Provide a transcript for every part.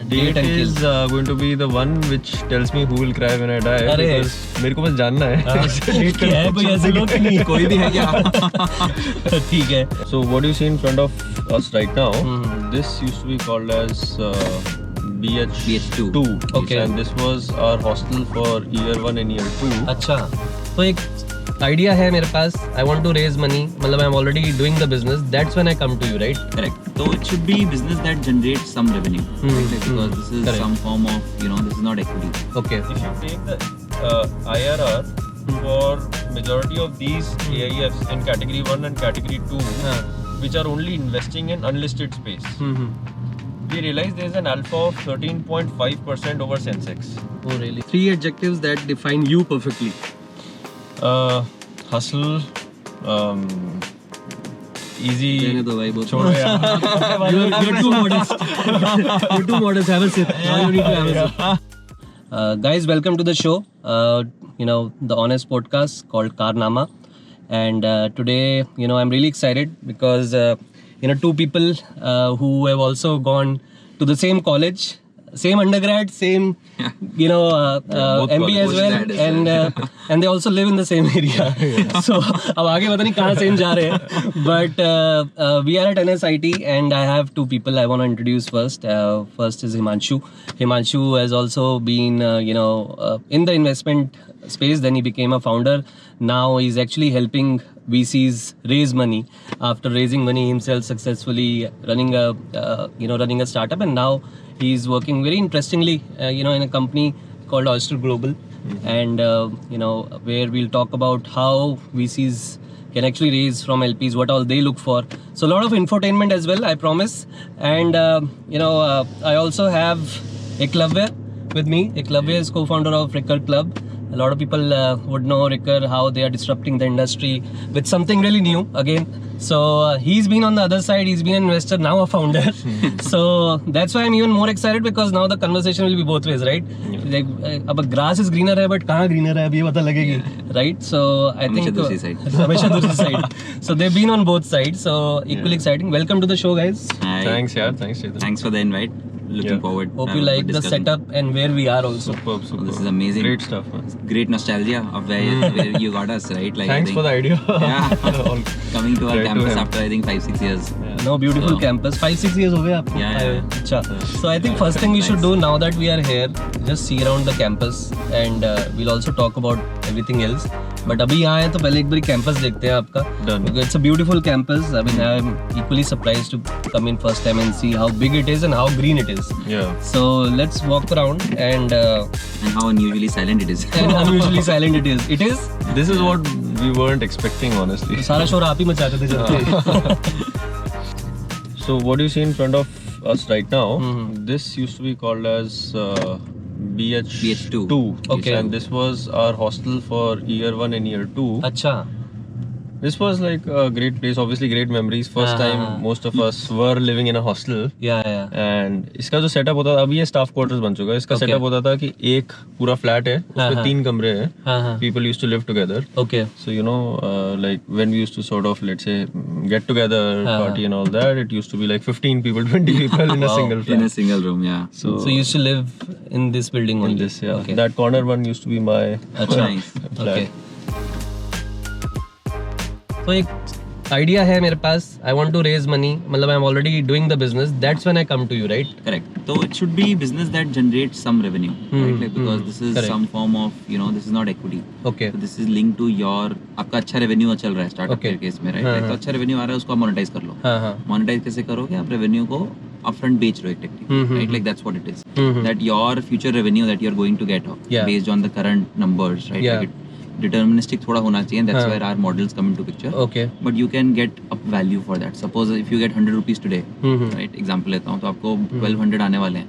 Date is going to be the one which tells me who will cry when I die. Because मेरे को बस जानना है. Date क्या है? कोई ऐसे लोग नहीं. कोई भी है क्या? ठीक है. So what do you see in front of us right now? This used to be called as BH2. Okay. And this was our hostel for year 1 and year 2. अच्छा. तो एक आइडिया है मेरे पास. I want to raise money. मतलब I'm already doing the business. That's when I come to you, right? Correct. So it should be business that generates some revenue. Right? Because this is Correct. some form of, this is not equity. Okay. If you take the IRR for majority of these AIFs in category 1 and category 2, which are only investing in unlisted space, we realize there is an alpha of 13.5% over Sensex. Oh, really? 3 adjectives that define you perfectly. Hustle, easy. रहने दो भाई, बहुत छोड़ो यार. You're too modest. You're too modest. Have a sip. Now you need to have a sip. Guys, welcome to the show. The honest podcast called Karnama. And today, I'm really excited because, 2 people who have also gone to the same college, same undergrad, same, MBA as well, and they also live in the same area. So, अब आगे पता नहीं कहाँ same जा रहे हैं. But we are at NSIT, and I have 2 people I want to introduce first. First is Himanshu. Himanshu has also been, in the investment space. Then he became a founder. Now he's actually helping VCs raise money after raising money himself successfully, running a startup, and now he's working very interestingly, in a company called Oyster Global, and where we'll talk about how VCs can actually raise from LPs, what all they look for. So a lot of infotainment as well, I promise. And I also have Eklavya with me. Eklavya is co-founder of Ricker Club. A lot of people would know Ricker, how they are disrupting the industry with something really new again. So he's been on the other side. He's been an investor, now a founder. So that's why I'm even more excited, because now the conversation will be both ways, right? Like, अब grass is greener है, but कहाँ greener है अभी ये पता लगेगी, right? So I think हमेशा दूसरी side. हमेशा दूसरी side. So they've been on both sides. So equally exciting. Welcome to the show, guys. Hi. Thanks, yaar. Thanks, Chetan. Thanks for the invite. Looking forward. Hope you like the discussing. setup and where we are also. Superb. This is amazing. Great stuff. Man. Great nostalgia of where you got us, right? Like, Thanks for the idea. Yeah. All- Coming to our Right to campus him. after I think 5-6 years. No, beautiful So- campus. 5-6 years हो गए आपको? Yeah. अच्छा. So I think first thing we should do now that we are here, just see around the campus, and we'll also talk about everything else. But अभी यहाँ हैं तो पहले एक बार campus देखते हैं आपका. Done. Because it's a beautiful campus. I mean, I'm equally surprised to come in first time and see how big it is and how green it is. Yeah. So let's walk around and And how unusually silent it is. unusually silent it is. It is. This is what we weren't expecting, honestly. सारा शोर आप ही मचाते थे जब थे. So what do you see in front of us right now? This used to be called as BH2. Okay. And this was our hostel for year 1 and year 2. अच्छा. This was like a great place, obviously great memories. First time most of us were living in a hostel. Yeah. And इसका जो setup होता था, अभी ये staff quarters बन चुका है. इसका सेटअप होता था कि एक पूरा फ्लैट है, उसमें 3 कमरे हैं. People used to live together. Okay. So like when we used to sort of, let's say, get together, party and all that, it used to be like 15 people, 20 people in a single flat. In a single room, yeah. So you used to live in this building only? In this, yeah. Okay. That corner one used to be my Nice. flat. Okay. तो एक idea है मेरे पास. I want to raise money. मतलब I'm already doing the business. That's when I come to you, right? Correct. So it should be business that generates some revenue, right? Like, because this is Correct. some form of, this is not equity. Okay. So this is linked to your, आपका अच्छा revenue चल रहा है startup Okay. के case में, right? Like, तो अच्छा revenue आ रहा है, उसको आप monetize कर लो. हाँ. Monetize कैसे करोगे? आप revenue को upfront बेच रहे हो technically, right? Like that's what it is. That your future revenue that you're going to get based on the current numbers, right? Yeah. Like deterministic थोड़ा होना चाहिए, and that's where our models come into picture. Okay. But you can get up value for that. Suppose if you get 100 rupees today, right? Example लेता हूँ, तो आपको 1200 आने वाले हैं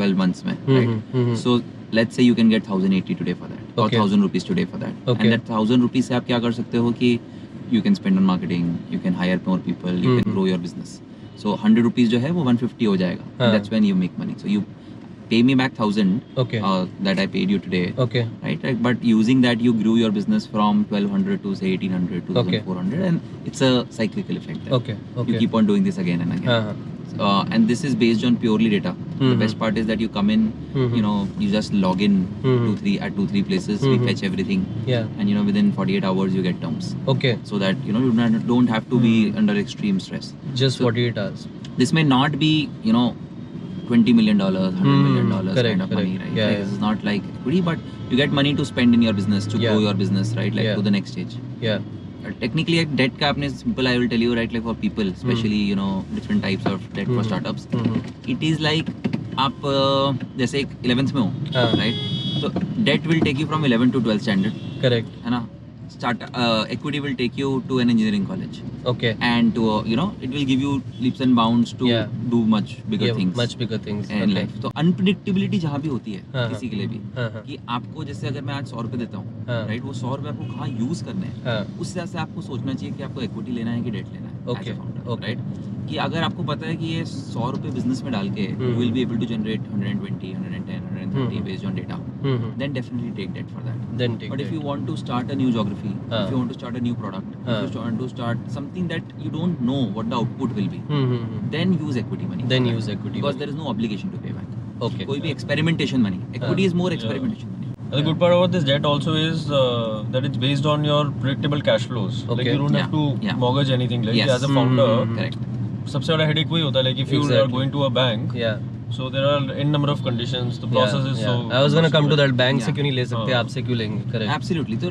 12 months में, right? So let's say you can get 1080 today for that, or 1000 rupees today for that. Okay. And that 1000 rupees से आप क्या कर सकते हो कि you can spend on marketing, you can hire more people, you can grow your business. So 100 rupees जो है वो 150 हो जाएगा. And that's when you make money. So you pay me back 1000 Okay. that I paid you today. Okay. Right? But using that, you grew your business from 1200 to say 1800 to Okay. 2400, and it's a cyclical effect. There. Okay. You keep on doing this again and again. हाँ. So and this is based on purely data. The best part is that you come in, you know, you just log in at 2-3 places. We fetch everything, and you know, within 48 hours you get terms. Okay. So that you know you don't have to be under extreme stress. Just 48 hours. This may not be, you know, $20 million, $100 million kind of money, right? Yeah, Like, it's not like equity, but you get money to spend in your business, to grow your business, right? Like to the next stage. Yeah. Technically, like debt cap is simple. I will tell you, right? Like for people, especially you know different types of debt for startups, it is like आप जैसे 11th में हो, right? So debt will take you from 11 to 12th standard. Correct. है ना? Equity will take you to an engineering college. Okay. And to you know, it will give you leaps and bounds to do much bigger things. Much bigger things. In life. तो unpredictability जहाँ भी होती है किसी के लिए भी, हाँ. कि आपको जैसे अगर मैं आज 100 रुपए देता हूँ, राइट, वो 100 रुपए आपको कहाँ यूज करने हैं, उस तरह से आपको सोचना चाहिए कि आपको इक्विटी लेना है कि डेट लेना है. Okay. राइट, कि अगर आपको पता है कि ये 100 रुपए बिजनेस में डाल के you will be able to generate 120, 110, 130 based on data, then definitely take debt for that. Then take But debt. if you want to start a new geography, if you want to start a new product, if you want to start something that you don't know what the output will be, then use equity money. Then use equity because money. there is no obligation to pay back. Okay. कोई भी experimentation money. Equity is more experimentation money. The good part about this debt also is that it's based on your predictable cash flows. Like Okay. you don't have to mortgage anything. Like Yes. as a founder, Correct. सबसे बड़ा headache वही होता है. Like if you are Exactly. going to a bank, Yeah. so there are n number of conditions. The process is so. I was gonna come to that. Bank से Yeah. क्यों नहीं ले सकते, आपसे क्यों लेंगे? Correct. Absolutely. तो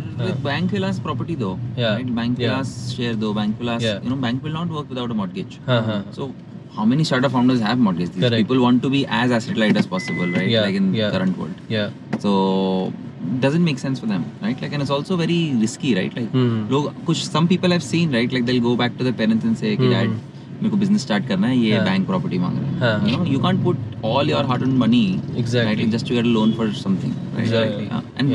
bank के पास property दो, right? बैंक के पास share दो, बैंक के पास, you know, bank will not work without a mortgage. हाँ. So how many startup founders have mortgage? These Correct. people want to be as asset light as possible, right? Yeah. Like in Yeah. current world. Yeah. So doesn't make sense for them, right? Like, and it's also very risky, right? Like लोग कुछ some people have seen, right? Like they'll go back to their parents and say कि dad मेरे को business start करना है, ये bank property मांग रहा है. You know, you can't put all your hard-earned money, Exactly. right, just to get a loan for something, right? Exactly. And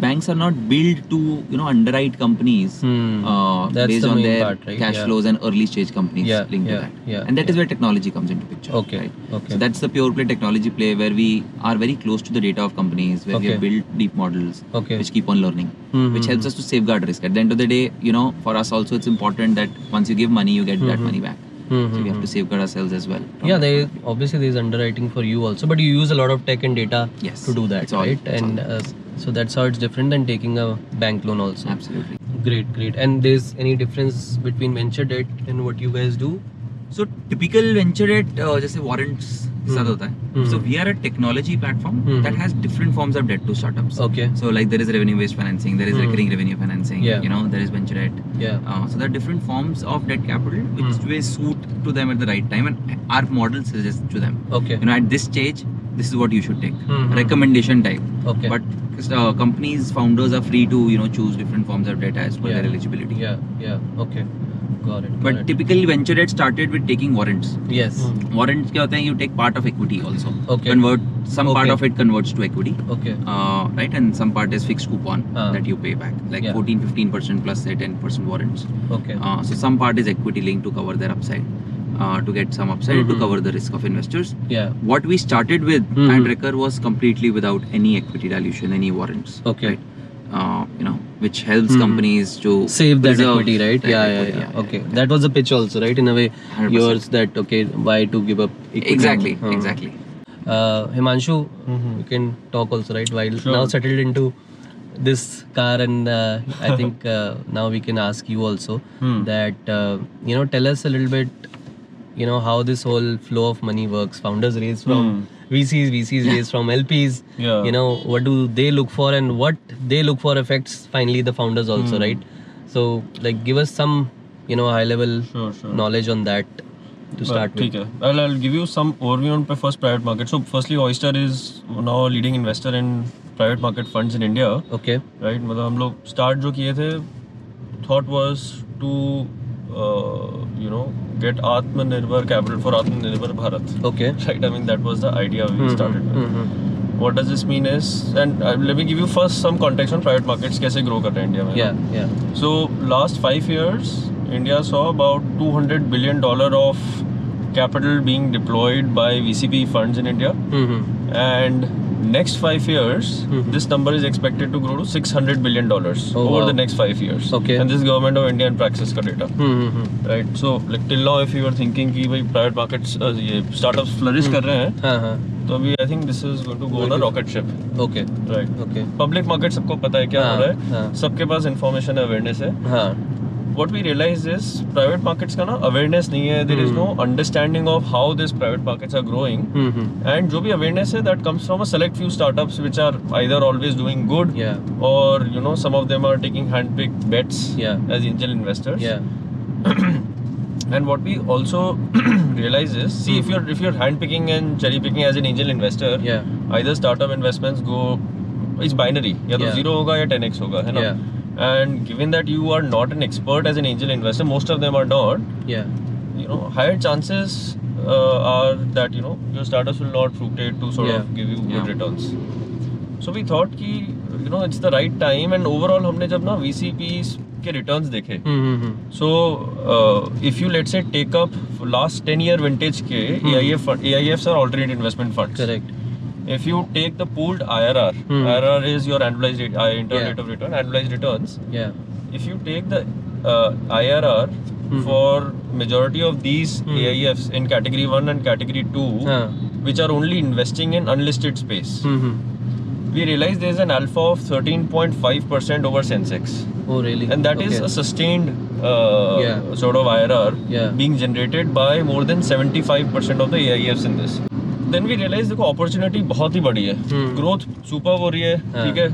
banks are not built to, you know, underwrite companies That's based the on main their part, right? cash Yeah. flows and early stage companies linked to that. Yeah. And that is where technology comes into picture. Okay. Right? Okay. So that's the pure play technology play where we are very close to the data of companies, where we have built deep models Okay. which keep on learning, which helps us to safeguard risk. At the end of the day, you know, for us also it's important that once you give money, you get that money back. So we have to safeguard ourselves as well. Yeah, obviously there is underwriting for you also, but you use a lot of tech and data Yes. to do that, It's all- right? it's And so that's how it's different than taking a bank loan also. Absolutely. Great. And there's any difference between venture debt and what you guys do? So typical venture debt जैसे warrants के साथ होता है. So we are a technology platform that has different forms of debt to startups. Okay. So like there is revenue based financing, there is recurring revenue financing, Yeah. you know, there is venture debt. Yeah. So there are different forms of debt capital which will suit to them at the right time, and our model suggests to them. Okay. You know, at this stage, this is what you should take. Recommendation type. Okay. But companies, founders are free to, you know, choose different forms of debt as per their eligibility. Yeah. Okay. Got it. But typically venture debt started with taking warrants. Yes. Warrants क्या होते हैं? You take part of equity also. Okay. Some part of it converts to equity. Okay. Right, and some part is fixed coupon that you pay back, like Yeah. 14-15% plus say 10% warrants. Okay. So some part is equity linked to cover their upside, to get some upside to cover the risk of investors. Yeah. What we started with at Recur was completely without any equity dilution, any warrants. Okay. Right? You know, which helps companies to Save that preserve equity, right? that Yeah. equity. Okay. That was the pitch also, right? In a way, 100%. yours that okay, why to give up equity? Exactly. Huh. Exactly. Himanshu, you can talk also, right? While Sure. now settled into this car, and I think now we can ask you also that you know, tell us a little bit, you know, how this whole flow of money works. Founders raise from VCs raise from LPs. Yeah. You know, what do they look for, and what they look for affects finally the founders also, right? So like, give us some, you know, high level Sure. knowledge on that to start with. ठीक है. I'll give you some overview on first private market. So firstly, Oyster is now a leading investor in private market funds in India. Okay. Right? मतलब हम लोग start जो किए थे, thought was to you know, get Atmanirbhar capital for Atmanirbhar Bharat. Okay. Right? I mean, that was the idea we started with. What does this mean is, and let me give you first some context on private markets, कैसे grow कर रहे हैं India में. Yeah. So last 5 years, India saw about $200 billion of capital being deployed by VCP funds in India, and next 5 years, this number is expected to grow to $600 billion over the next 5 years. Okay. And this is Government of India and Praxis ka data. Right. So like till now, if you were thinking कि भाई private markets ये startups flourish कर रहे हैं, हाँ. तो अभी I think this is going to go on a rocket ship. Okay. Right. Okay. Public market सबको पता है क्या हो रहा है, हाँ. सबके पास information awareness है. हाँ. What we realize is private markets का ना awareness नहीं है. There is no understanding of how these private markets are growing. And जो भी awareness है, that comes from a select few startups which are either always doing good, Yeah. or you know some of them are taking hand-picked bets Yeah. as angel investors. Yeah. And what we also realize is, see, if you're hand-picking and cherry-picking as an angel investor, Yeah. either startup investments go, it's binary, या तो Yeah. 0 होगा या 10x होगा, है ना? Yeah. And given that you are not an expert as an angel investor, most of them are not, Yeah. you know, higher chances are that, you know, your startups will not fructate to sort Yeah. of give you good Yeah. returns. So we thought कि, you know, it's the right time, and overall हमने जब ना VCPs के returns देखे, so if you let's say take up last 10-year vintage के AIFs are alternate investment funds. Correct. If you take the pooled IRR, IRR is your annualized internal Yeah. rate of return, annualized returns. Yeah. If you take the IRR for majority of these AIFs in category 1 and category 2, which are only investing in unlisted space, we realize there is an alpha of 13.5% over Sensex. Oh, really? And that is Okay. a sustained Yeah. sort of IRR Yeah. being generated by more than 75% of the AIFs in this. Then we realize देखो opportunity बहुत ही बड़ी है, growth super हो रही है, ठीक है,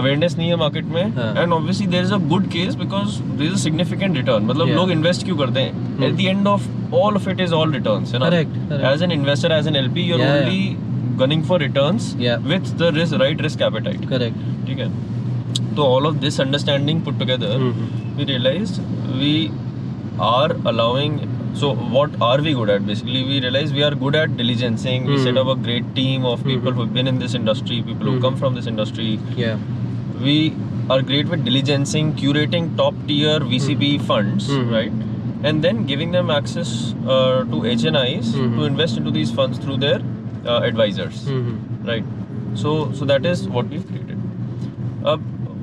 awareness नहीं है market में, and obviously there is a good case because there is a significant return. मतलब Yeah. लोग invest क्यों करते हैं? At the end of all of it is all returns, है ना? Correct. As an investor, as an LP, you're Yeah, only gunning for returns Yeah. with the right risk appetite. Correct. ठीक है, तो all of this understanding put together, we realized we are allowing. So what are we good at? Basically, we realize we are good at diligencing. We set up a great team of people who've been in this industry, people who come from this industry. Yeah. We are great with diligencing, curating top tier VCP funds, right? And then giving them access to HNIs to invest into these funds through their advisors, right? So that is what we've created.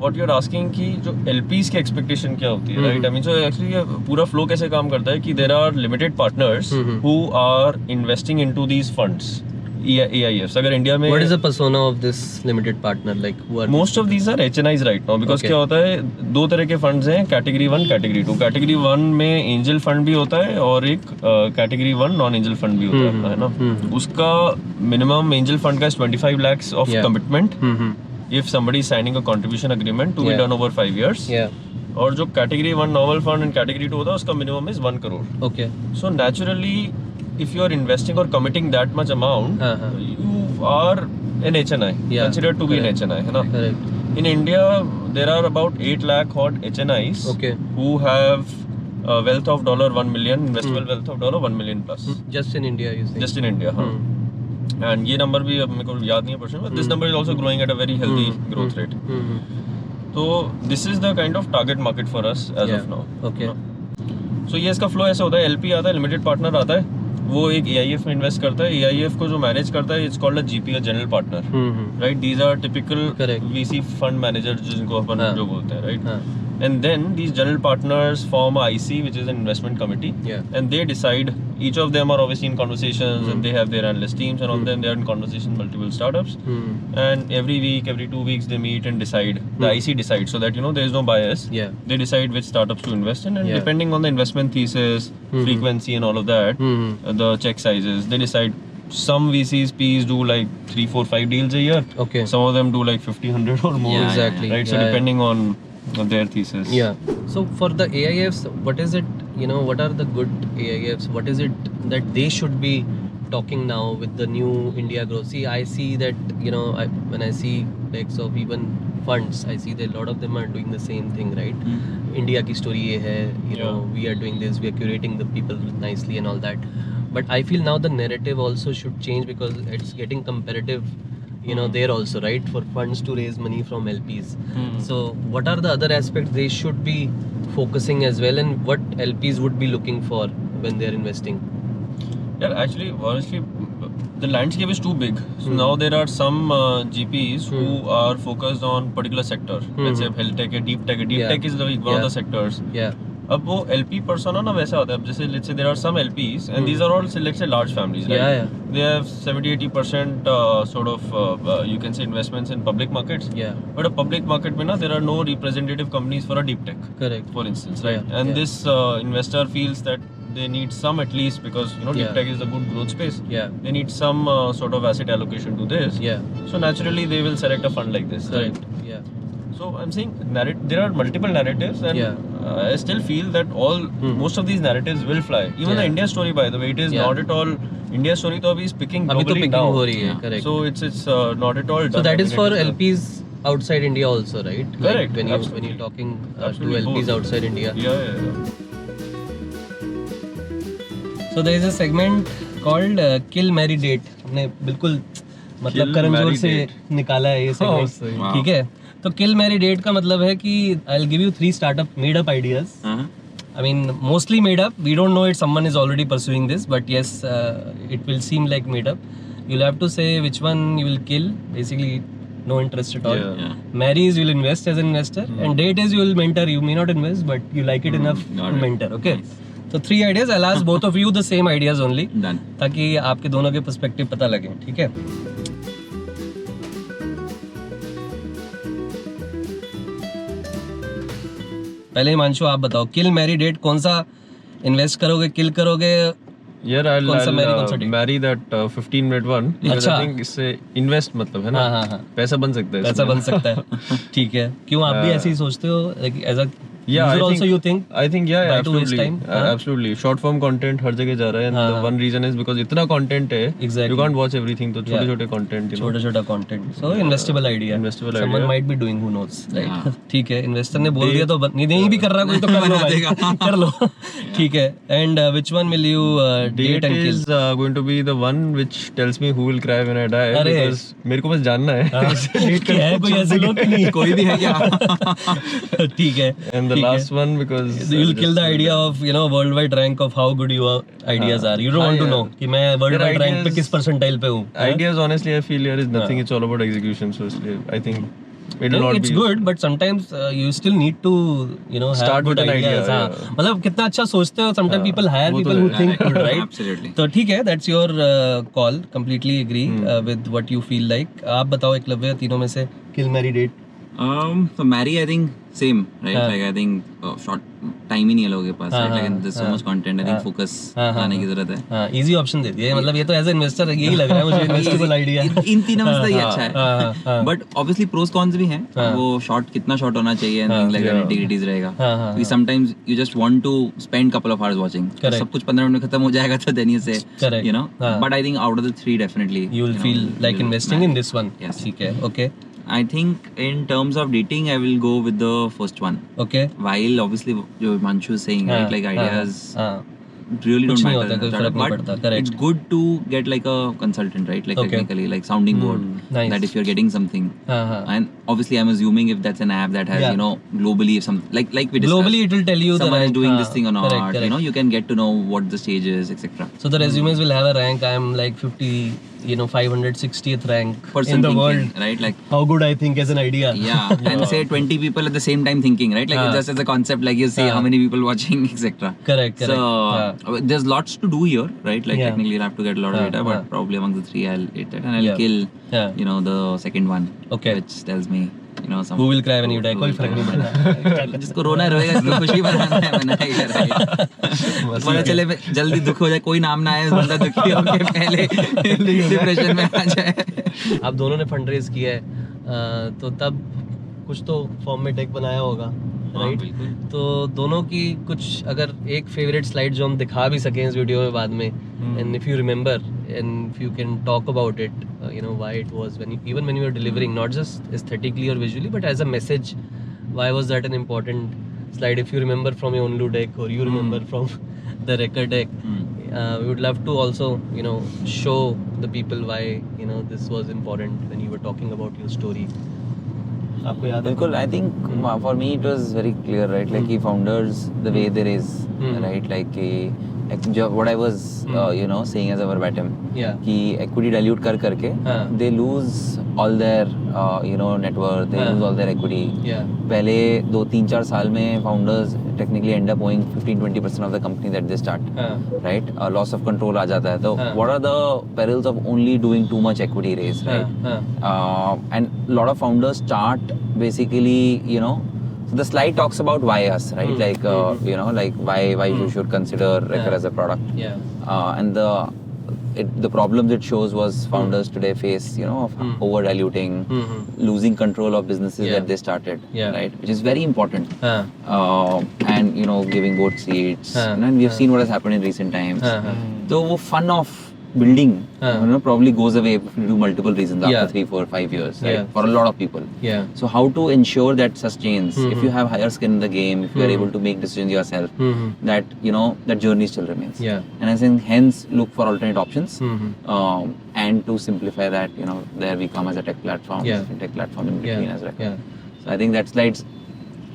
What you're asking कि जो LPs की expectation क्या होती है, right? I mean, so actually ये पूरा flow कैसे काम करता है कि there are limited partners who are investing into these funds, AIFs. अगर इंडिया में What is the persona of this limited partner? Like who are most of these are HNIs right now, because Okay. क्या होता है, दो तरह के funds हैं, category 1, category 2. Category 1 में एंजल फंड भी होता है और एक कैटेगरी 1 नॉन एंजल फंड भी होता है ना? उसका मिनिमम एंजल फंड का 25 lakhs of Yeah. commitment if somebody is signing a contribution agreement to be Yeah. done over 5 years. Yeah. और जो category 1 novel fund and category 2 होता है, उसका minimum is 1 crore. Okay. So naturally, if you are investing or committing that much amount, you are an HNI, Yeah. considered to be an Correct. HNI, है ना? Correct. In India, there are about 8 lakh odd HNIs Okay. who have a wealth of $1 million, investable wealth of $1 million plus, Just in India, you say? just in India. हाँ. And ये number भी अब मेरे को याद नहीं है percent, but this number is also growing at a very healthy growth rate. तो this is the kind of target market for us as Yeah. of now. Okay. So ये इसका फ्लो ऐसा होता है, LP आता है, लिमिटेड पार्टनर आता है, वो एक AIF में इन्वेस्ट करता है, AIF को जो मैनेज करता है, it's called a GP, general partner, right? These are typical Correct. VC fund manager जिनको अपन हाँ. जो बोलते हैं, राइट? हाँ. And then these general partners form a IC, which is an investment committee, Yeah. and they decide. Each of them are obviously in conversations, and they have their analyst teams, and on them they are in conversations with multiple startups. And every week, every 2 weeks, they meet and decide. The IC decides, so that you know there is no bias. Yeah. They decide which startups to invest in, and Yeah. depending on the investment thesis, frequency, and all of that, the check sizes, they decide. Some VCs, Ps do like 3, 4, 5 deals a year. Okay. Some of them do like 50, 100 or more. Yeah, Exactly. Right. So Yeah, depending on their thesis. Yeah. So for the AIFs, what is it? You know, what are the good AIFs? What is it that they should be talking now with the new India growth? See, I see that, you know, when I see likes of even funds, I see that a lot of them are doing the same thing, right? India की story ये है, you know, we are doing this, we are curating the people nicely and all that. But I feel now the narrative also should change because it's getting competitive, you know, there also, right? For funds to raise money from LPs. So what are the other aspects they should be focusing as well, and what LPs would be looking for when they're investing? Yeah, actually, honestly, the landscape is too big. So now there are some GPs who are focused on particular sector. Let's say health tech, deep tech. Deep tech is one of the sectors. Yeah. अब वो LP persona ना वैसा होता है. जैसे let's say there are some LPs and these are all let's say large families, right? Yeah, yeah. They have 70-80% sort of you can say investments in public markets. Yeah. But a public market में ना there are no representative companies for a deep tech. Correct. For instance, right? Yeah, And yeah. this investor feels that they need some at least because you know deep Yeah. tech is a good growth space. Yeah. They need some sort of asset allocation to this. Yeah. So naturally they will select a fund like this. Correct. Yeah. So I'm saying there are multiple narratives and Yeah. I still feel that most of these narratives will fly. Even the Yeah. India story, by the way, it is Yeah. not at all India story. तो अभी is picking अभी तो globally picking now. हो रही है. Yeah. Correct. So it's not at all done. So that I is mean, for it is LPs outside India also, right? Correct, Like when absolutely. you're talking to Absolutely LPs both. outside India. Yeah. So there is a segment called Kill Marry Date. हमने बिल्कुल मतलब Kill, करण जोर marry, से date. निकाला है ये सही। segment. ठीक है. तो Kill Marry Date का मतलब है कि I'll give you 3 startup made up ideas. I mean, mostly made up. We don't know if someone is already pursuing this, but yes, it will seem like made up. You'll have to say which one you will kill. Basically, no interest at all. Yeah. Marry is you'll invest as an investor, and date is you will mentor. You may not invest, but you like it enough got to it. mentor. Okay. So 3 ideas. I'll ask both of you the same ideas only, Done. ताकि आपके दोनों के perspective पता लगे. ठीक है. पहले हिमांशु आप बताओ, किल मैरी डेट कौन सा इन्वेस्ट करोगे, किल करोगे? Yeah, कौन सा marry, कौन सा date? marry that 15-minute one because अच्छा. I think इससे invest मतलब है ना. हाँ, हाँ, हाँ. पैसा बन सकता है. ऐसा इसमें. बन सकता है. ठीक है. क्यों आप भी ऐसे ही सोचते हो? Like as a Yeah, user I also think, you think? I think yeah, Why to waste absolutely, time? हाँ? absolutely. Short form content हर जगह जा रहा है. And the हाँ. one reason is because इतना content है. Exactly. You can't watch everything. तो Yeah. छोटे-छोटे content. You know. छोटा-छोटा content. So investable idea. Investable Someone idea. might be doing, who knows, right? हाँ. ठीक है. इन्वेस्टर ने बोल दिया तो नहीं भी कर रहा कोई तो कर लो भाई. कर लो. ठीक है. And which one will you date and kill? is going to be the one which tells me who will cry when I die. अरे. Because मेरे को बस जानना है. डेट है कोई ऐसे लोग कि नहीं? कोई भी है क्या? ठीक है. And the last one because You will kill the idea of worldwide rank of how good your ideas are. You don't want to know कि मैं worldwide rank पे ideas- किस percentile पे हूँ. ideas honestly I feel here is nothing. It's all about execution. So I think it will No, not it's be good, but sometimes you still need to have Start good with an idea, ideas. हाँ. yeah. मतलब कितना अच्छा सोचते हो. Sometimes people hire वो तो people who है. think good, right? Absolutely. तो ठीक है, that's your call. Completely agree with what you feel like. आप बताओ एकलव्य, तीनों में से kill marry date. So marry, I think same, right? हाँ. Like I think short time ही नहीं है लोगों के पास, हाँ, right? Like हाँ, there's so हाँ. much content. I think focus हाँ, हाँ, लाने की जरूरत है. हाँ, easy option दे दिया. मतलब ये तो as a investor यही लग रहा है मुझे investable idea. इन तीनों में से तो ये अच्छा हाँ, हाँ. है. But obviously pros cons भी हैं. वो short कितना short होना चाहिए and things like that, integrities रहेगा. हाँ, हाँ, We sometimes you just want to spend couple of hours watching. Correct. सब कुछ 15 मिनट में खत्म हो जाएगा तो then you say, Correct. you know. हाँ. But I think out of the 3 definitely. You will feel like you'll investing in this one. Yes. ठीक है. Okay. I think in terms of dating, I will go with the first one. Okay. While obviously जो Manshu is saying, right, like ideas हाँ. really कुछ don't नहीं matter, होता, कोई फर्क नहीं but पड़ता, correct. it's good to get like a consultant, right, like Okay. technically, like sounding board, nice. that if you're getting something, हाँ, हाँ. and obviously I'm assuming if that's an app that has, Yeah. globally if some like we discussed, Globally it will tell you someone the is rank. doing हाँ, this thing or not, correct, correct. you can get to know what the stage is, etc. So the resumes will have a rank. I am like 560th rank Person in the thinking, world. right, like How good I think as an idea. yeah, and say 20 people at the same time thinking, right, like just as a concept, like you see how many people watching, etc. Correct. So there's lots to do here, right? Like Yeah. technically you'll have to get a lot of data, but probably among the 3 I'll hit that, and I'll kill, the second one, Okay. which tells me, some Who will cry when you die? कोई फर्क नहीं पड़ता. जिसको रोना रोएगा, जिसको खुशी बनाना है बनाएगा, right? पता चले जल्दी दुख हो जाए, कोई नाम ना आए, बंदा दुखी होके पहले डिप्रेशन में आ जाए. आप दोनों ने फंड रेज किया है, तो तब कुछ तो फॉर्म में डेक बनाया होगा, राइट? बिल्कुल. तो दोनों की कुछ अगर एक फेवरेट स्लाइड जो हम दिखा भी सकें इस वीडियो में बाद में, and if you remember and if you can talk about it, why it was when you were delivering, not just aesthetically or visually, but as a message, why was that an important slide? If you remember from your Onlu deck, or you remember from the record deck, we would love to also show the people why this was important when you were talking about your story. आपको याद है? बिल्कुल. I think for me it was very clear, right? Like founders, the way there is, right? Like what I was saying as a verbatim, Yeah. कि equity dilute कर करके they lose all their net worth, they lose all their equity. Yeah. पहले 2-3-4 साल में founders technically end up owing 15-20% of the company that they start, right? Loss of control आ जाता है. तो what are the perils of only doing too much equity raise, right? And a lot of founders start basically, so the slide talks about why us, right? Like like why you should consider Refer as a product. Yeah. And the problems it shows was founders today face of over diluting, losing control of businesses that they started, right? Which is very important. And giving both seats. And we have seen what has happened in recent times. So the fun of building probably goes away if you do multiple reasons after 3, 4, 5 years, right? For a lot of people. Yeah. So how to ensure that sustains? If you have higher skin in the game, if you are able to make decisions yourself, that that journey still remains. Yeah. And I think hence look for alternate options, and to simplify that, there we come as a tech platform, fintech platform in between as well. Yeah. So I think that slide's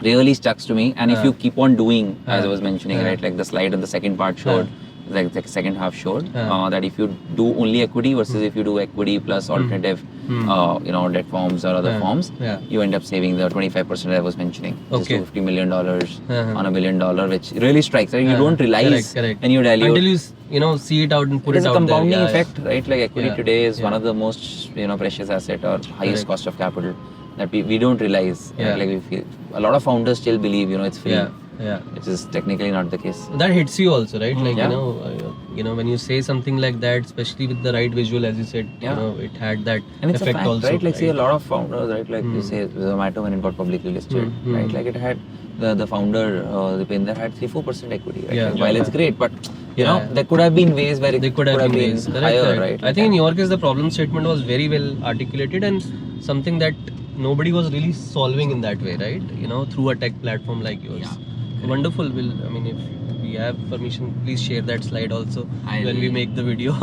really stuck to me. And if you keep on doing, as I was mentioning, right, like the slide on the second part showed. Like the second half showed that if you do only equity versus if you do equity plus alternative debt forms or other forms, you end up saving the 25% I was mentioning, just $50 million on $1 billion, which really strikes, right? You don't realize when you dilute until you see it out and put it there's out a compounding there. effect, right? Like equity today is one of the most precious asset or highest cost of capital that we don't realize. Right? Like we feel a lot of founders still believe it's free. Yeah. Which is technically not the case. That hits you also, right? Like when you say something like that, especially with the right visual, as you said, it had that and it's effect a fact, also. right? Like say a lot of founders, right? Like you say Zomato when it got publicly listed, right? Like it had the founder, Deepinder had 3-4% equity, right? Like, while it's great, but there could have been ways where it could have been ways. higher, right? I think in your case the problem statement was very well articulated and something that nobody was really solving in that way, right? Through a tech platform like yours. Wonderful. If we have permission, please share that slide also when we make the video.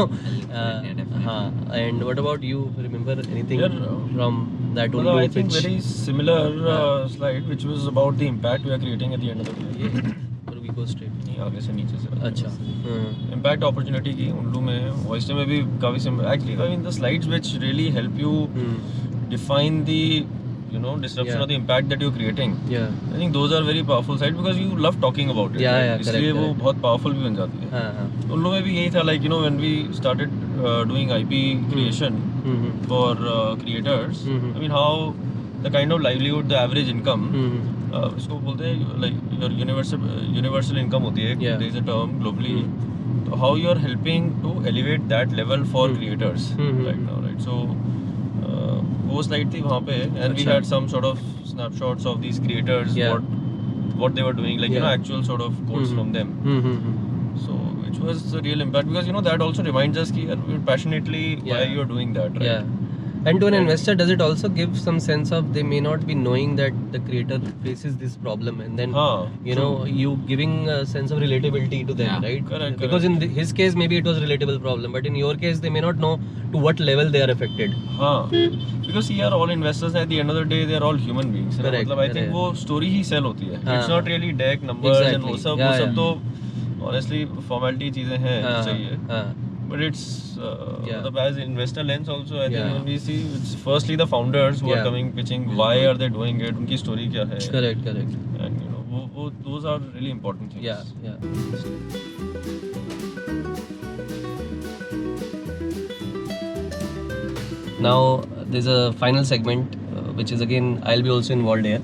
And what about you? Remember anything from that Ullu I think very similar slide, which was about the impact we are creating at the end of the day. We go straight. आगे से नीचे से. अच्छा. Impact opportunity की उल्लू में voice में भी काफी similar. Actually, the slides which really help you define the disruption or the impact that you're creating. I think those are very powerful sides because you love talking about it. इसलिए वो बहुत powerful भी बन जाती है. उल्लू में भी यही था, like when we started doing IP creation for creators. How the kind of livelihood, the average income, इसको बोलते हैं like your universal income होती है. There is a term globally. So how you are helping to elevate that level for creators right now, right? So वो slide थी वहाँ पे, and we had some sort of snapshots of these creators, what they were doing, like actual sort of quotes from them. So which was the real impact because that also reminds us that passionately why you are doing that, right? And to an investor, does it also give some sense of they may not be knowing that the creator faces this problem, and then you giving a sense of relatability to them, right? Correct. Because in his case, maybe it was a relatable problem, but in your case, they may not know to what level they are affected. Because we are all investors, and at the end of the day, they are all human beings. Correct. I think वो story ही sell होती है. It's not really deck numbers and वो सब तो honestly formality चीजें हैं चाहिए. But it's as investor lens also, I think when we see, it's firstly the founders who are coming pitching, why are they doing it, उनकी story क्या है. Correct. And those are really important things. Now there's a final segment which is again I'll be also involved here.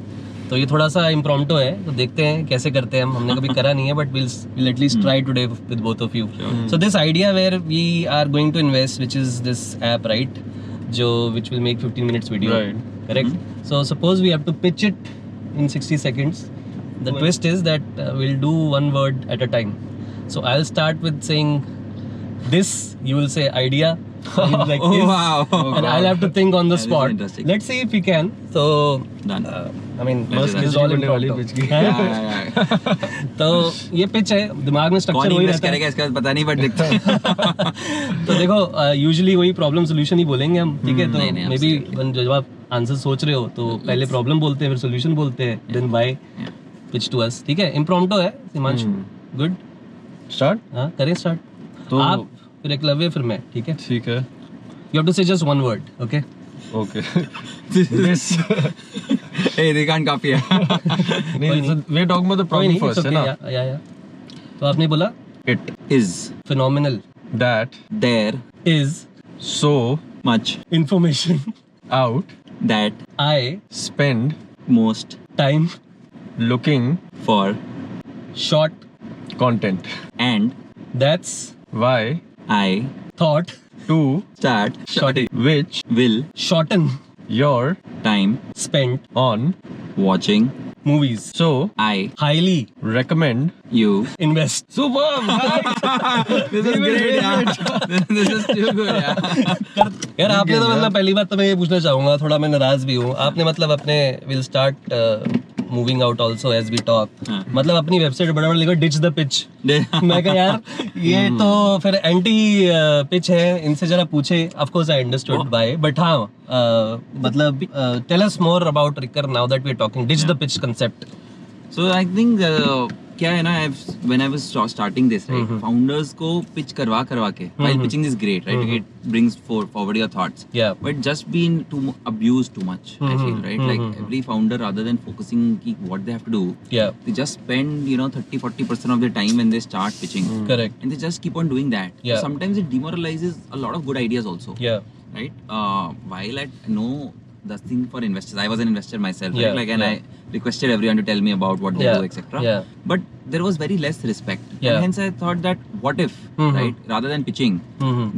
तो ये थोड़ा सा इम्प्रॉम्प्टो है, तो देखते हैं कैसे करते हैं. हमने कभी करा नहीं है, but we'll at least try today with both of you. So this idea where we are going to invest, which is this app, right? Which will make 15 minutes video. Right. Correct? So suppose we have to pitch it in 60 seconds. The twist is that we'll do one word at a time. So I'll start with saying this, you will say idea. Like this, and I'll have to think on the spot. Let's see if we can. So done. This is all impromptu. तो ये pitch है, दिमाग में structure वही रहता है. इसका पता नहीं, बट देखते हैं. तो देखो यूजुअली वही प्रॉब्लम सोल्यूशन ही बोलेंगे हम, ठीक है? तो मे बी जब आप आंसर सोच रहे हो तो पहले प्रॉब्लम बोलते हैं, फिर सोल्यूशन बोलते हैं, then why pitch to us. ठीक है? इम्प्रॉम्प्टू है. हिमांशु, गुड. स्टार्ट हाँ करें स्टार्ट. तो आप फिर एकलव्य फिर मैं, ठीक है? ठीक है. You have to say just one word, okay? Okay. This. Hey, they can't copy. नहीं, we are talking about the कोई problem नहीं, first, it's है okay, ना? yeah. तो आपने बोला It Is phenomenal that there is so much information out that I spend most time looking for short content. and that's Why I thought to start shorting which will shorten your time spent on watching movies so I highly recommend you. invest. superb. This is great, yeah. This is too good, yeah. यार आपने तो मतलब पहली बात तो मैं ये पूछना चाहूंगा, थोड़ा मैं नाराज भी हूँ, आपने मतलब अपने will start moving out also as we talk, हाँ. मतलब अपनी वेबसाइट बड़ा बड़ा लिखा डिच द पिच. मैं कहा यार ये तो फिर एंटी पिच है, इनसे जरा पूछे. Of course I understood by, but हाँ मतलब tell us more about recur now that we are talking ditch the pitch concept. So I think क्या है ना, when I was starting this, right, founders को pitch करवा के, while pitching is great, right, it brings forward your thoughts, Yeah. but just being too abused too much, I feel, right, like every founder rather than focusing ki what they have to do, Yeah, they just spend 30-40% of their time when they start pitching, correct. and they just keep on doing that. Yeah. So sometimes it demoralizes a lot of good ideas also, Yeah, right? While I know the thing for investors, I was an investor myself, Yeah, right? Like, and yeah. I requested everyone to tell me about what they Yeah, do, etc. yeah. But there was very less respect, Yeah. and hence I thought that what if, right, rather than pitching,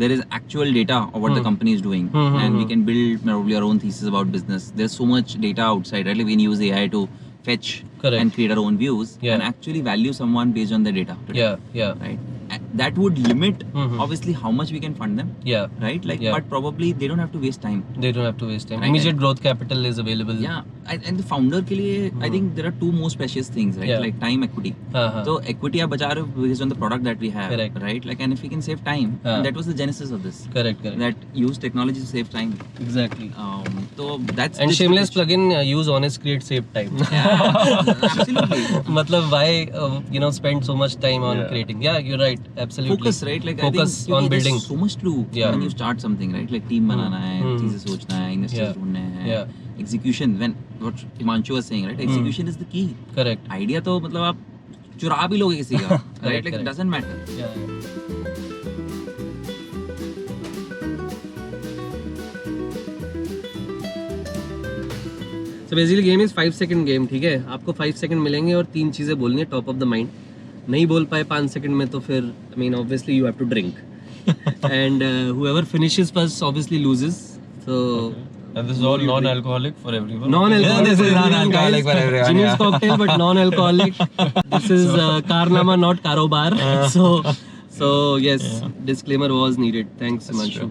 there is actual data of what the company is doing, and we can build probably our own thesis about business. There's so much data outside, right? Like we can use AI to fetch Correct. and create our own views Yeah. and actually value someone based on the data today, yeah, right? And that would limit obviously how much we can fund them, yeah. right? Like, Yeah. but probably they don't have to waste time. They don't have to waste time. Right, Immediate and- growth capital is available. Yeah, and the founder के लिए I think there are two most precious things, right? Yeah. Like time, equity. हाँ. So equity आप बचा रहे हो based on the product that we have, Correct. right? Like, and if we can save time, हाँ. that was the genesis of this. Correct. That use technology to save time. Exactly. So that's And the shameless pitch. plugin use honest create save time. Absolutely. मतलब why spend so much time on Yeah. creating? Yeah, you're right. Absolutely. Focus, right? Like Focus I think on क्योंकि there's building. so much to do Yeah. when you start something, right? Like team बनाना है, चीजें सोचना है, investors Yeah. ढूंढने हैं, Yeah. execution. When what Himanshu was saying, right? Execution is the key. Correct. Idea तो मतलब आप चुरा भी लोगे किसी का, right? Like it correct. doesn't matter. Yeah. So basically game is 5 second game, ठीक है? आपको 5 सेकंड मिलेंगे और 3 चीजें बोलनी है टॉप ऑफ द माइंड. नहीं बोल पाए 5 सेकंड में तो फिर I mean obviously you have to drink. And whoever finishes first obviously loses. So And this is all non-alcoholic for everyone. non-alcoholic. Yeah, this is non-alcoholic for everyone, Jimmy's yeah. cocktail, but non-alcoholic. This is Karnama, not Karobar. So yes, disclaimer was needed. Thanks, Himanshu.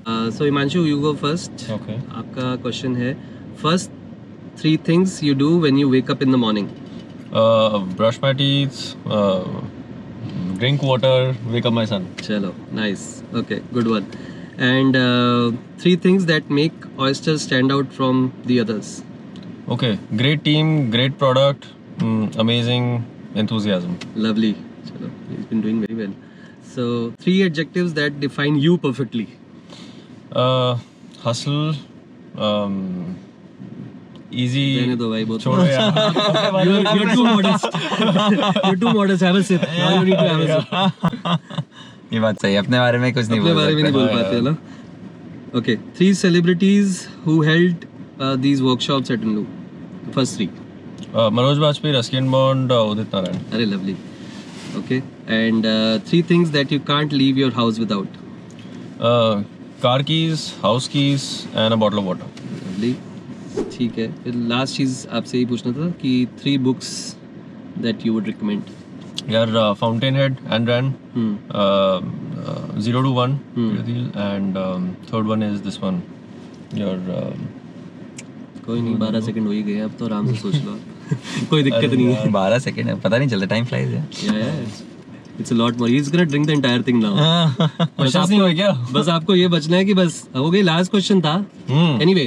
So Himanshu, you go first. Okay. आपका question है first 3 things you do when you wake up in the morning. Brush my teeth, drink water, wake up my son. Chalo, nice. Okay, good one. And 3 things that make Oyster stand out from the others. Okay, great team, great product, amazing enthusiasm. Lovely. Chalo, he's been doing very well. So 3 adjectives that define you perfectly. Hustle, easy. रहने दो भाई, बहुत छोड़ो यार. You're too modest. You're too modest. Have a sip. Now you need to have a sip. ये बात सही है, अपने बारे में कुछ नहीं अपने बोल बारे में नहीं बोल पाते ना. Okay, 3 celebrities who held these workshops at Inlu. First 3. Manoj Bajpayee, Ruskin Bond, Udit Narayan. Very lovely. Okay, and 3 things that you can't leave your house without. Car keys, house keys, and a bottle of water. Lovely. ठीक है. फिर last चीज आपसे ही पूछना था कि 3 books that you would recommend. Yeah, Fountainhead, Ayn Rand, Hmm. 0 to 1, and third one is this one. Your कोई नहीं, 12 सेकंड हो ही गए, अब तो आराम से सोच लो. कोई दिक्कत नहीं है. 12 सेकंड है, पता नहीं चलता, टाइम फ्लाइज है. It's a lot more. He's gonna drink the entire thing now. questions नहीं हुए क्या? बस आपको ये बचना है कि बस हो गई. लास्ट क्वेश्चन था. Anyway,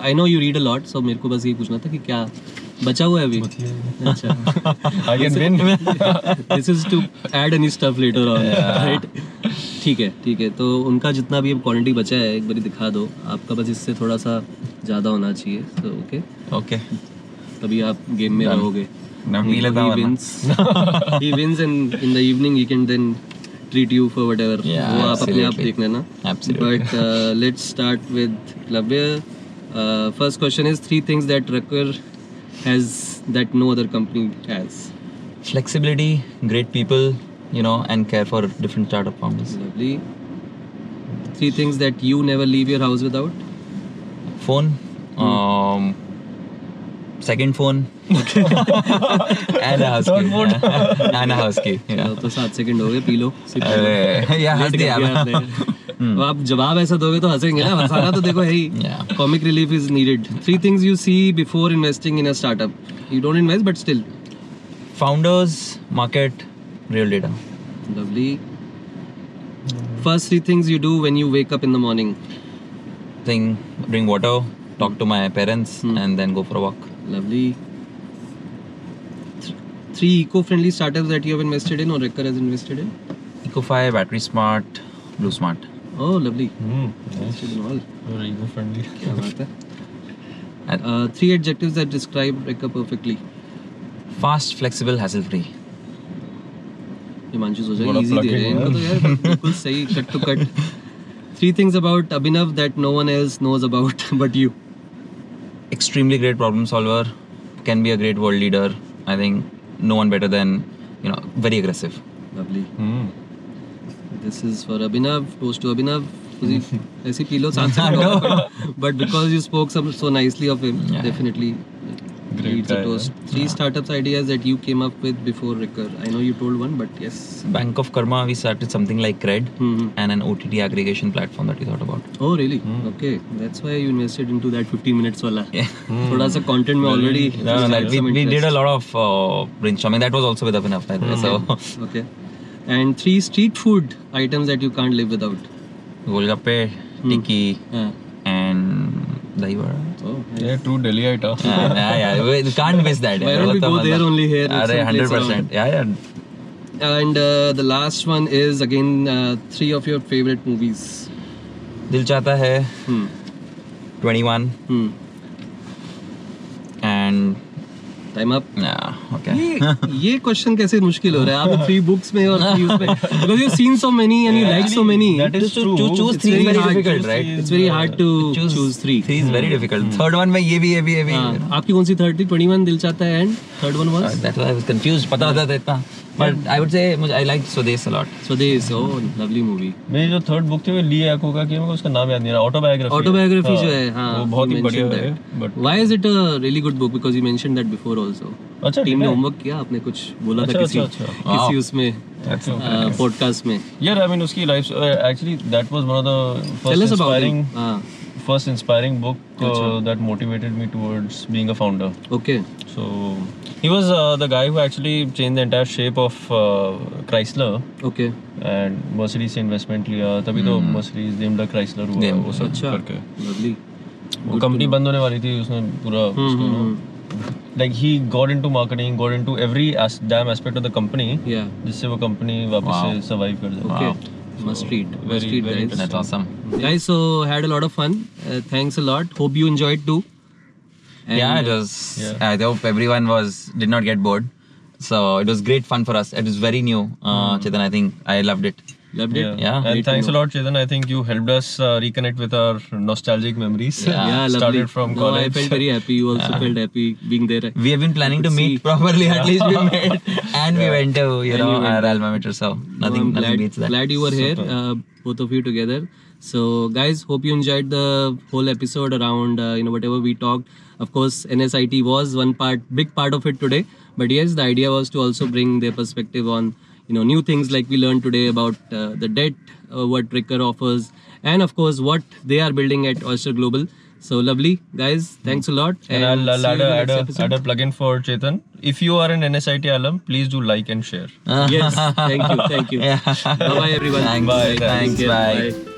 I know you read a lot, so मेरे को बस ये पूछना था कि क्या बचा हुआ है अभी? अच्छा. I can win. This is to add any stuff later on, right? ठीक है. तो उनका जितना भी अब क्वांटिटी बचा है एक बारी दिखा दो. आपका बस इससे थोड़ा सा ज़्यादा होना चाहिए. So okay. Okay. तभी आप गेम में रहोगे. मैं पी लेता हूँ वरना. He wins and in the evening he can then treat you for whatever. Yeah, वो आप अपने आप absolutely. देख लेना. Absolutely. But let's start with Lavya. First question is 3 things that Rucker has that no other company has. Flexibility, great people, you know, and care for different startup founders. Lovely. 3 things that you never leave your house without. Phone, second phone, and a house key. And a house key. Yeah. तो 7 second हो गए, P low. अरे यार हंस दिया आपने. तो आप जवाब ऐसा दोगे तो हंसेंगे ना. हंसाना तो देखो है ही. Yeah. Comic relief is needed. 3 things you see before investing in a startup. You don't invest, but still. Founders, market, real data. Lovely. First 3 things you do when you wake up in the morning. Thing, drink water, talk to my parents, and then go for a walk. Lovely. 3 eco-friendly startups that you have invested in or Rucker has invested in. Ecofy, Battery Smart, Blue Smart. Oh, lovely. Nice. Invested in all. Very eco-friendly. क्या बात है. And 3 adjectives that describe Rucker perfectly. fast, flexible, hassle-free. Himanshu सोचा बड़ा easy दे रहे हैं plugging इनको तो यार. बिल्कुल सही. Cut to cut. 3 things about Abhinav that no one else knows about but you. Extremely great problem solver, can be a great world leader. I think no one better than, you know, very aggressive. Lovely. Hmm. This is for Abhinav. Toast to Abhinav. ऐसे P low 7 second. But because you spoke so nicely of him, Yeah. definitely Great needs a guy, toast. 3 startups ideas that you came up with before Rucker. I know you told one, but yes. Bank of Karma, we started something like Cred Mm-hmm. and an OTT aggregation platform that we thought about. Oh really? Okay. That's why you invested into that 15 minutes wala. Yeah. थोड़ा सा content में already. No, had some we did a interest. lot of brainstorming. That was also with Abhinav, by the way. So, Okay. And 3 street food items that you can't live without. Golgappe, Tikki, Yeah. and Dahi Vada. Oh. Yeah, true Delhiite. Yeah. We can't miss that. Why don't we go there only here? It's Arre, some place 100%. Yeah. And the last one is again 3 of your favorite movies. Dil Chahta Hai, Hmm. 21, Hmm. and Time up. yeah, okay. ये question कैसे मुश्किल हो रहा है? आप 3 books में और 3 उसमें because you've seen so many and you like so many. That is true. Choose It's 3 is very very hard. difficult, right? It's very hard to choose 3. 3 is very difficult. Third one में ये भी. हाँ, आपकी कौन सी 3rd थी? 21 दिल चाहता है and third one was That's why I was confused. पता होता था इतना. But I would say I like Swades a lot. Swades. Oh, lovely movie. मेरी जो थर्ड बुक थी वो ली याको का, कि मेरे को उसका नाम याद नहीं आ रहा. ऑटोबायोग्राफी. Autobiography जो है, हाँ. वो बहुत you ही बढ़िया mentioned है. that. But Why is it a really good book? Because you mentioned that before also. अच्छा टीम ने ठीक है. होमवर्क किया, आपने कुछ बोला था अच्छा. किसी उसमें पॉडकास्ट में. Yeah, I mean उसकी life actually that was one of the Tell us first about inspiring it. हाँ. first inspiring book that motivated me towards being a founder. Okay. So he was the guy who actually changed the entire shape of Chrysler Okay. and Mercedes से investment लिया, तभी तो Mercedes named Chrysler हुआ. Named, वो सब अच्छा. करके Lovely. वो कंपनी बंद होने वाली थी, उसने पूरा उसको like he got into marketing, got into every damn aspect of the company, Yeah. जिससे वो कंपनी वापस Wow. से survive कर जाए. Okay. Must read. very, Must read, very guys. That's awesome. Guys, so had a lot of fun. Thanks a lot. Hope you enjoyed too. And, Yeah, it was. I hope everyone did not get bored. So it was great fun for us. It was very new, Chetan. I think I loved it. Loved it. Yeah. And Great to thanks a know. lot, Chetan. I think you helped us reconnect with our nostalgic memories. Yeah, lovely. Started from No, I college. felt very happy. You also felt happy being there. We have been planning to See. meet properly. At least we met, and we went to And you went our alma mater. So nothing beats that. Glad you were here, both of you together. So guys, hope you enjoyed the whole episode around whatever we talked. Of course, NSIT was big part of it today. But yes, the idea was to also bring their perspective on new things like we learned today about the debt, what Rucker offers, and of course what they are building at Oyster Global. So lovely, guys. Thanks a lot. And I'll see you in the next add episode. a plug-in for Chetan. If you are an NSIT alum, please do like and share. Yes, thank you. Yeah. Bye bye everyone. Thanks. Bye. Thanks. Take care. Bye. Bye.